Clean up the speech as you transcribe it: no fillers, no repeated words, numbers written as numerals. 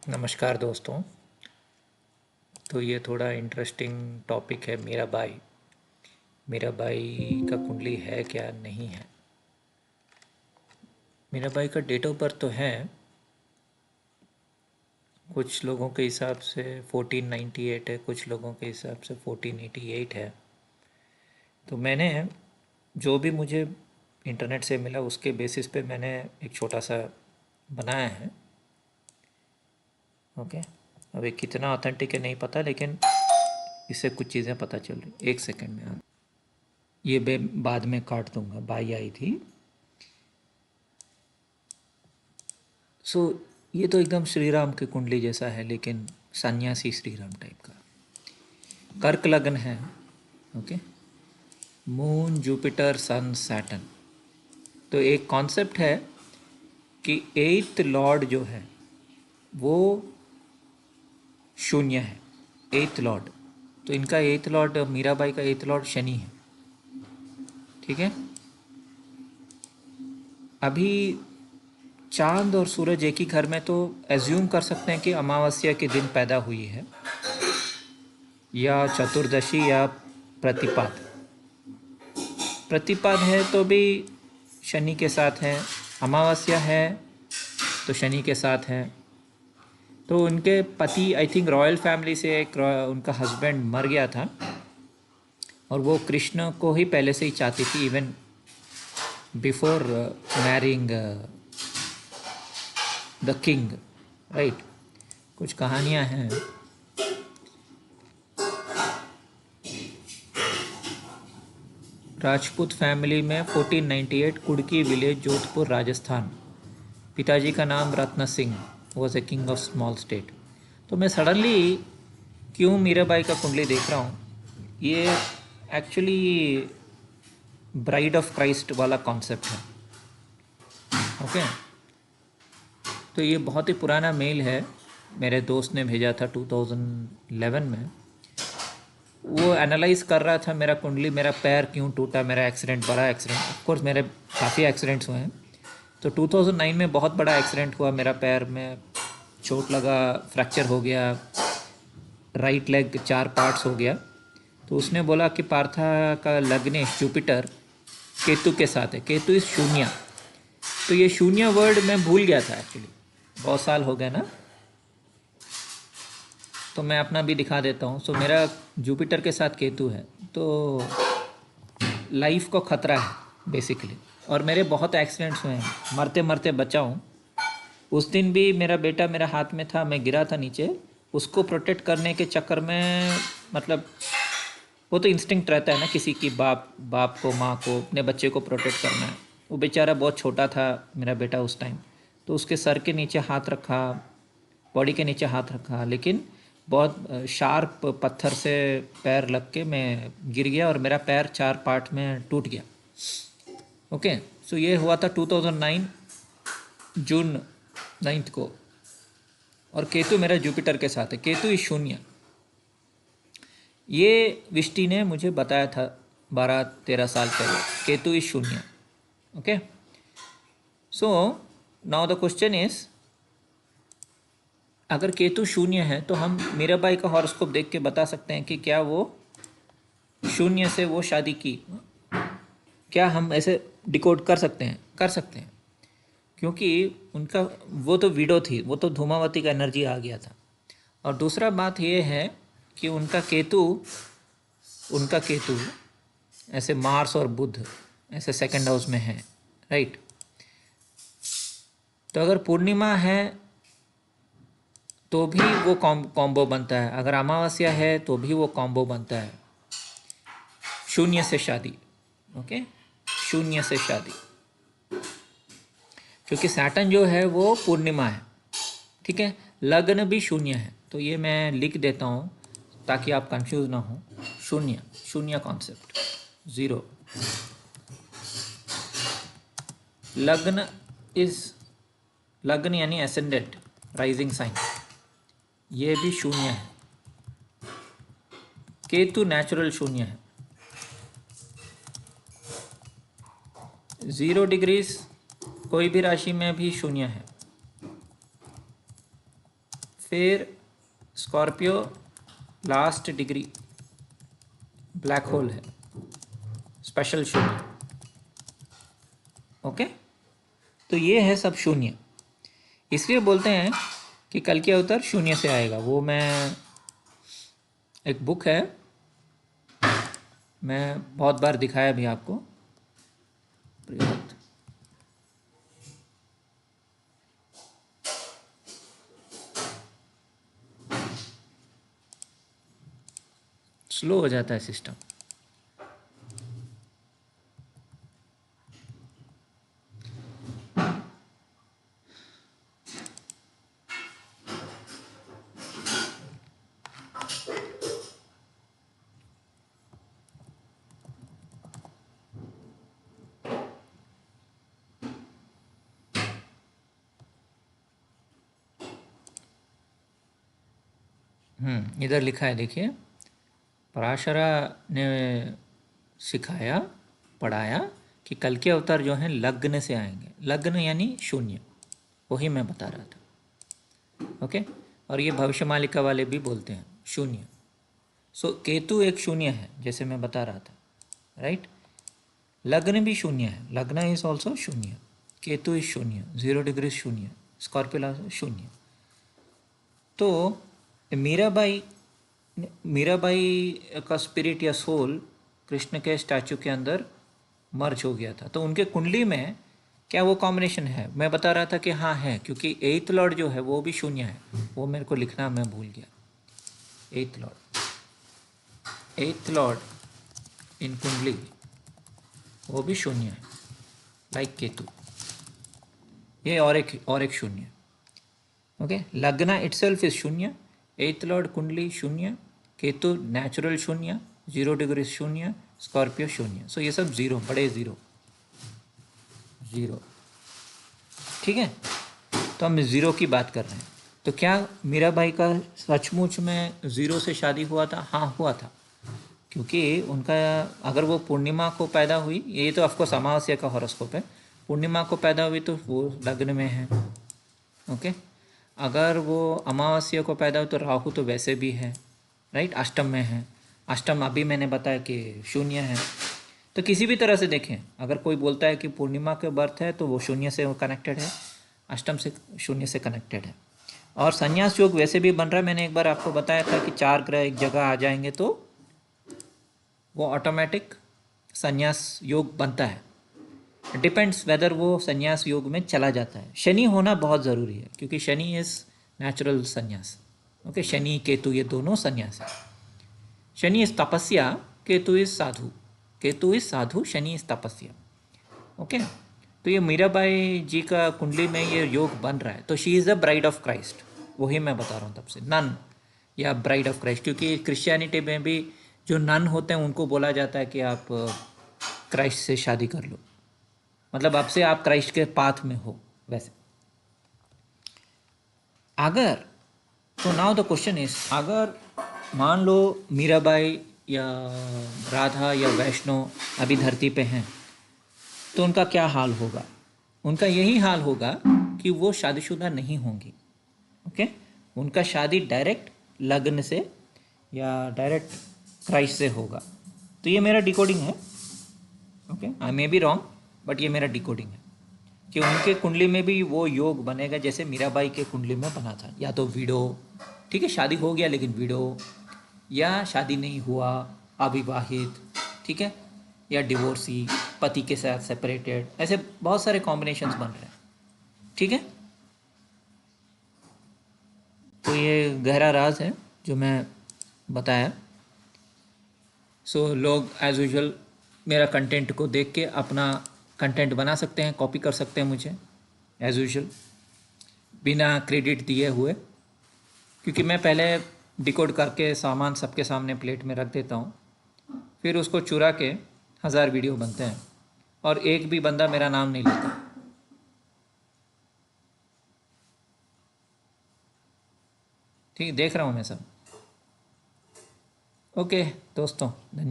नमस्कार दोस्तों। तो ये थोड़ा इंटरेस्टिंग टॉपिक है। मेरा भाई का कुंडली है क्या नहीं है। मेरा भाई का डेट ऑफ बर्थ तो है, कुछ लोगों के हिसाब से 1498 है, कुछ लोगों के हिसाब से 1488 है। तो मैंने जो भी मुझे इंटरनेट से मिला उसके बेसिस पे मैंने एक छोटा सा बनाया है। ओके, अभी कितना ऑथेंटिक है नहीं पता, लेकिन इससे कुछ चीज़ें पता चल रही। एक सेकंड में ये मैं बाद में काट दूंगा। बाई आई थी। सो ये तो एकदम श्री राम की कुंडली जैसा है, लेकिन सन्यासी श्री राम टाइप का। कर्क लग्न है। ओके, मून जुपिटर सन सैटर्न। तो एक कॉन्सेप्ट है कि एट्थ लॉर्ड जो है वो शून्य है। एट्थ लॉर्ड, तो इनका एट्थ लॉर्ड, मीराबाई का एट्थ लॉर्ड शनि है। ठीक है, अभी चांद और सूरज एक ही घर में, तो एज्यूम कर सकते हैं कि अमावस्या के दिन पैदा हुई है, या चतुर्दशी या प्रतिपद। प्रतिपद है तो भी शनि के साथ है, अमावस्या है तो शनि के साथ है। तो उनके पति, आई थिंक रॉयल फैमिली से एक उनका हस्बैंड मर गया था, और वो कृष्ण को ही पहले से ही चाहती थी, even before marrying the king, right. कुछ कहानियाँ हैं। राजपूत फैमिली में 1498, कुड़की विलेज, जोधपुर, राजस्थान। पिताजी का नाम Ratan Singh, was a king of small state. तो मैं सडनली क्यों मीराबाई का कुंडली देख रहा हूँ, ये एक्चुअली ब्राइड ऑफ क्राइस्ट वाला कॉन्सेप्ट है। ओके, तो ये बहुत ही पुराना मेल है, मेरे दोस्त ने भेजा था 2011 में। वो एनालाइज कर रहा था मेरा कुंडली, मेरा पैर क्यों टूटा, मेरा एक्सीडेंट, बड़ा एक्सीडेंट। ऑफ कोर्स मेरे काफ़ी एक्सीडेंट्स हुए हैं। तो 2009 में बहुत बड़ा एक्सीडेंट हुआ, मेरा पैर में चोट लगा, फ्रैक्चर हो गया, राइट लेग 4 पार्ट्स हो गया। तो उसने बोला कि पार्था का लग्नेश जुपिटर केतु के साथ है, केतु इस शून्य। तो ये शून्य वर्ड मैं भूल गया था एक्चुअली, बहुत साल हो गए ना। तो मैं अपना भी दिखा देता हूँ। सो मेरा जुपिटर के साथ केतु है, तो लाइफ को खतरा है बेसिकली। और मेरे बहुत एक्सीडेंट्स हुए हैं, मरते मरते बचा हूँ। उस दिन भी मेरा बेटा मेरा हाथ में था, मैं गिरा था नीचे, उसको प्रोटेक्ट करने के चक्कर में, मतलब वो तो इंस्टिंक्ट रहता है ना किसी की, बाप को, माँ को अपने बच्चे को प्रोटेक्ट करना है। वो बेचारा बहुत छोटा था मेरा बेटा उस टाइम, तो उसके सर के नीचे हाथ रखा, बॉडी के नीचे हाथ रखा, लेकिन बहुत शार्प पत्थर से पैर लग के मैं गिर गया और मेरा पैर 4 पार्ट में टूट गया। ओके, सो ये हुआ था 2009 जून 9 को। और केतु मेरा जुपिटर के साथ है, केतु इस शून्य। ये विष्टि ने मुझे बताया था 12-13 साल पहले, केतु इस शून्य। Okay, so now the question is, अगर केतु शून्य है तो हम मीराबाई का हॉरोस्कोप देख के बता सकते हैं कि क्या वो शून्य से वो शादी की। क्या हम ऐसे डिकोड कर सकते हैं? कर सकते हैं, क्योंकि उनका वो तो विडो थी, वो तो धूमावती का एनर्जी आ गया था। और दूसरा बात ये है कि उनका केतु ऐसे मार्स और बुध ऐसे सेकंड हाउस में है, राइट। तो अगर पूर्णिमा है तो भी वो कॉम्बो बनता है, अगर अमावस्या है तो भी वो कॉम्बो बनता है, शून्य से शादी। ओके, शून्य से शादी, क्योंकि सैटर्न जो है वो पूर्णिमा है। ठीक है, लग्न भी शून्य है, तो ये मैं लिख देता हूँ ताकि आप कंफ्यूज ना हो। शून्य, शून्य कॉन्सेप्ट, ज़ीरो। लग्न इज, लग्न यानी एसेंडेंट, राइजिंग साइन, ये भी शून्य है। केतु नेचुरल शून्य है। 0 डिग्रीज कोई भी राशि में भी शून्य है। फिर Scorpio last degree black hole है, स्पेशल शून्य। ओके, तो ये है सब शून्य। इसलिए बोलते हैं कि कल के अवतार शून्य से आएगा। वो मैं एक बुक है, मैं बहुत बार दिखाया भी आपको। स्लो हो जाता है सिस्टम। इधर लिखा है, देखिए, पराशरा ने सिखाया, पढ़ाया कि कल के अवतार जो हैं लग्न से आएंगे। लग्न यानी शून्य, वही मैं बता रहा था। ओके, और ये भविष्यमालिका वाले भी बोलते हैं शून्य। सो केतु एक शून्य है, जैसे मैं बता रहा था, राइट। लग्न भी शून्य है, लग्न इज ऑल्सो शून्य, केतु इज शून्य, 0 डिग्री शून्य, स्कॉर्पियो शून्य। तो मीराबाई का स्पिरिट या सोल कृष्ण के स्टैचू के अंदर मर्ज हो गया था। तो उनके कुंडली में क्या वो कॉम्बिनेशन है? मैं बता रहा था कि हाँ है, क्योंकि 8th लॉर्ड जो है वो भी शून्य है। वो मेरे को लिखना मैं भूल गया। 8th लॉर्ड इन कुंडली वो भी शून्य है, लाइक केतु। ये और एक शून्य। ओके, लग्ना इटसेल्फ इज शून्य, 8th लॉर्ड कुंडली शून्य, केतु नेचुरल शून्य, 0 डिग्री शून्य, स्कॉर्पियो शून्य। सो ये सब जीरो, बड़े जीरो। ठीक है, तो हम जीरो की बात कर रहे हैं। तो क्या मीराबाई का सचमुच में जीरो से शादी हुआ था? हाँ, हुआ था। क्योंकि उनका, अगर वो पूर्णिमा को पैदा हुई, ये तो ऑफकोर्स अमावस्या का हॉरोस्कोप है, पूर्णिमा को पैदा हुई तो वो लग्न में है। ओके, अगर वो अमावस्या को पैदा हुई तो राहु तो वैसे भी है, राइट, अष्टम में है। अष्टम अभी मैंने बताया कि शून्य है। तो किसी भी तरह से देखें, अगर कोई बोलता है कि पूर्णिमा के बर्थ है तो वो शून्य से कनेक्टेड है, अष्टम से शून्य से कनेक्टेड है। और संन्यास योग वैसे भी बन रहा है। मैंने एक बार आपको बताया था कि 4 ग्रह एक जगह आ जाएंगे तो वो ऑटोमेटिक संन्यास योग बनता है। डिपेंड्स वेदर वो संन्यास योग में चला जाता है। शनि होना बहुत ज़रूरी है, क्योंकि शनि इज़ नेचुरल संन्यास। ओके, शनि केतु ये दोनों संन्यास है। शनि इज़ तपस्या, Ketu is Sadhu. Ketu is Sadhu, Shani is तपस्या। ओके, तो ये मीराबाई जी का कुंडली में ये योग बन रहा है। तो she is the bride of Christ, वही मैं बता रहा हूँ तब से, नन या ब्राइड ऑफ क्राइस्ट। क्योंकि क्रिश्चियनिटी में भी जो नन होते हैं उनको बोला जाता है कि आप क्राइस्ट से शादी कर लो, मतलब अब से आप क्राइस्ट के पाथ में हो। वैसे अगर, तो नाउ द क्वेश्चन इज, अगर मान लो मीराबाई या राधा या वैष्णो अभी धरती पे हैं, तो उनका क्या हाल होगा? उनका यही हाल होगा कि वो शादीशुदा नहीं होंगी। ओके, उनका शादी डायरेक्ट लग्न से या डायरेक्ट क्राइस्ट से होगा। तो ये मेरा डिकोडिंग है। Okay, I may be wrong, but ये मेरा डिकोडिंग है कि उनके कुंडली में भी वो योग बनेगा जैसे मीराबाई के कुंडली में बना था। या तो विडो, ठीक है, शादी हो गया लेकिन विडो, या शादी नहीं हुआ, अविवाहित, ठीक है, या डिवोर्सी, पति के साथ सेपरेटेड, ऐसे बहुत सारे कॉम्बिनेशंस बन रहे हैं। ठीक है, तो ये गहरा राज है जो मैं बताया। सो लोग एज यूजुअल मेरा कंटेंट को देख के अपना कंटेंट बना सकते हैं, कॉपी कर सकते हैं मुझे एज यूजुअल, बिना क्रेडिट दिए हुए। क्योंकि मैं पहले डिकोड करके सामान सबके सामने प्लेट में रख देता हूँ, फिर उसको चुरा के 1000 वीडियो बनते हैं और एक भी बंदा मेरा नाम नहीं लेता। ठीक, देख रहा हूँ मैं सब। ओके दोस्तों, धन्यवाद।